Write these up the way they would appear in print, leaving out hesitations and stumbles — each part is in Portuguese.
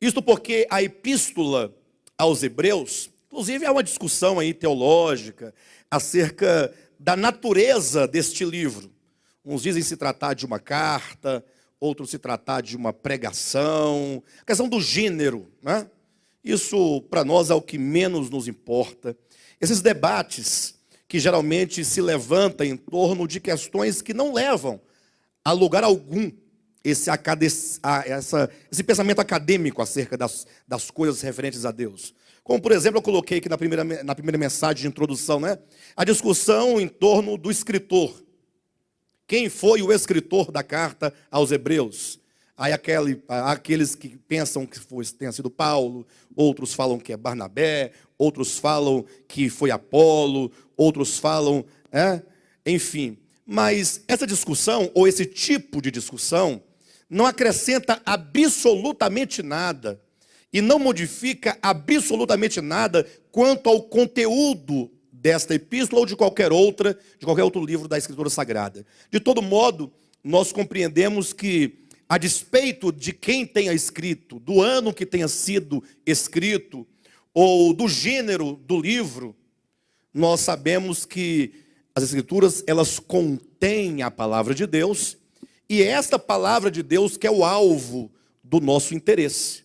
Isto porque a epístola aos Hebreus, inclusive há uma discussão aí teológica acerca da natureza deste livro. Uns dizem se tratar de uma carta, outros se tratar de uma pregação, a questão do gênero, né? Isso para nós é o que menos nos importa. Esses debates que geralmente se levantam em torno de questões que não levam a lugar algum esse pensamento acadêmico acerca das coisas referentes a Deus. Como, por exemplo, eu coloquei aqui na primeira mensagem de introdução, né? A discussão em torno do escritor. Quem foi o escritor da carta aos Hebreus? Aí aqueles que pensam que tenha sido Paulo, outros falam que é Barnabé, outros falam que foi Apolo, outros falam, enfim. Mas essa discussão, ou esse tipo de discussão, não acrescenta absolutamente nada e não modifica absolutamente nada quanto ao conteúdo desta epístola ou de qualquer outro livro da Escritura Sagrada. De todo modo, nós compreendemos que, a despeito de quem tenha escrito, do ano que tenha sido escrito, ou do gênero do livro, nós sabemos que as Escrituras, elas contêm a palavra de Deus, e é esta palavra de Deus que é o alvo do nosso interesse.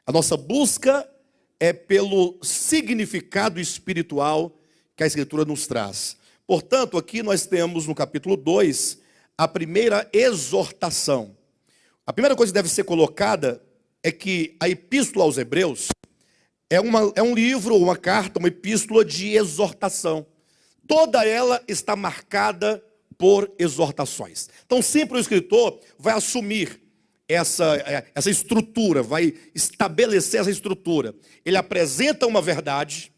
A nossa busca é pelo significado espiritual que a Escritura nos traz. Portanto, aqui nós temos no capítulo 2, a primeira exortação. A primeira coisa que deve ser colocada é que a epístola aos Hebreus é um livro, uma carta, uma epístola de exortação. Toda ela está marcada por exortações. Então sempre o escritor vai assumir essa estrutura, vai estabelecer essa estrutura. Ele apresenta uma verdade,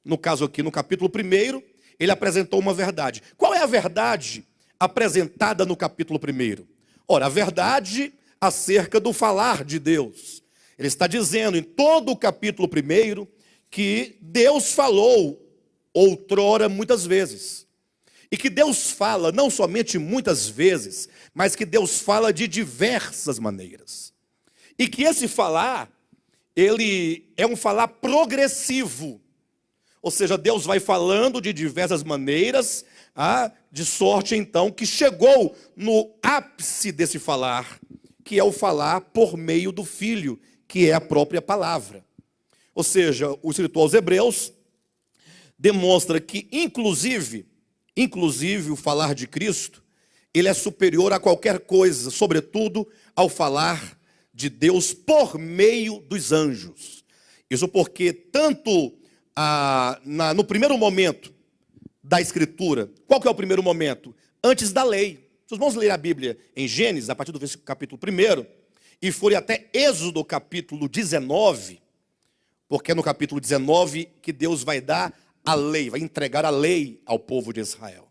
no caso aqui no capítulo 1, ele apresentou uma verdade. Qual é a verdade apresentada no capítulo 1? Ora, a verdade acerca do falar de Deus. Ele está dizendo em todo o capítulo 1 que Deus falou outrora muitas vezes. E que Deus fala não somente muitas vezes, mas que Deus fala de diversas maneiras. E que esse falar, ele é um falar progressivo. Ou seja, Deus vai falando de diversas maneiras, de sorte então que chegou no ápice desse falar, que é o falar por meio do Filho, que é a própria palavra. Ou seja, o escritor aos Hebreus demonstra que, inclusive o falar de Cristo, ele é superior a qualquer coisa, sobretudo ao falar de Deus por meio dos anjos. Isso porque tanto no primeiro momento da Escritura, qual que é o primeiro momento? Antes da lei. Vocês vão ler a Bíblia em Gênesis, a partir do capítulo 1, e forem até Êxodo capítulo 19, porque é no capítulo 19 que Deus vai dar a lei, vai entregar a lei ao povo de Israel.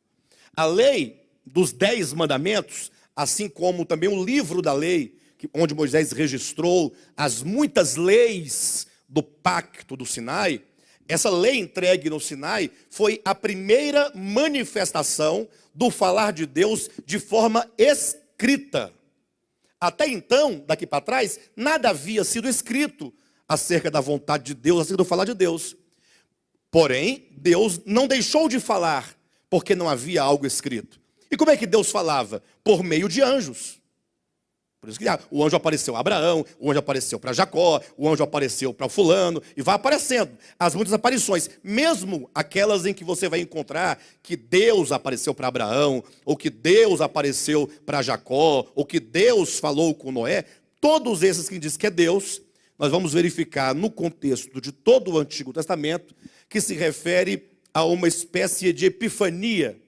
A lei dos 10 mandamentos, assim como também o livro da lei, onde Moisés registrou as muitas leis do pacto do Sinai, essa lei entregue no Sinai foi a primeira manifestação do falar de Deus de forma escrita. Até então, daqui para trás, nada havia sido escrito acerca da vontade de Deus, acerca do falar de Deus. Porém, Deus não deixou de falar, porque não havia algo escrito. E como é que Deus falava? Por meio de anjos. Por isso que o anjo apareceu a Abraão, o anjo apareceu para Jacó, o anjo apareceu para o fulano, e vai aparecendo as muitas aparições, mesmo aquelas em que você vai encontrar que Deus apareceu para Abraão, ou que Deus apareceu para Jacó, ou que Deus falou com Noé, todos esses que diz que é Deus, nós vamos verificar no contexto de todo o Antigo Testamento, que se refere a uma espécie de epifania,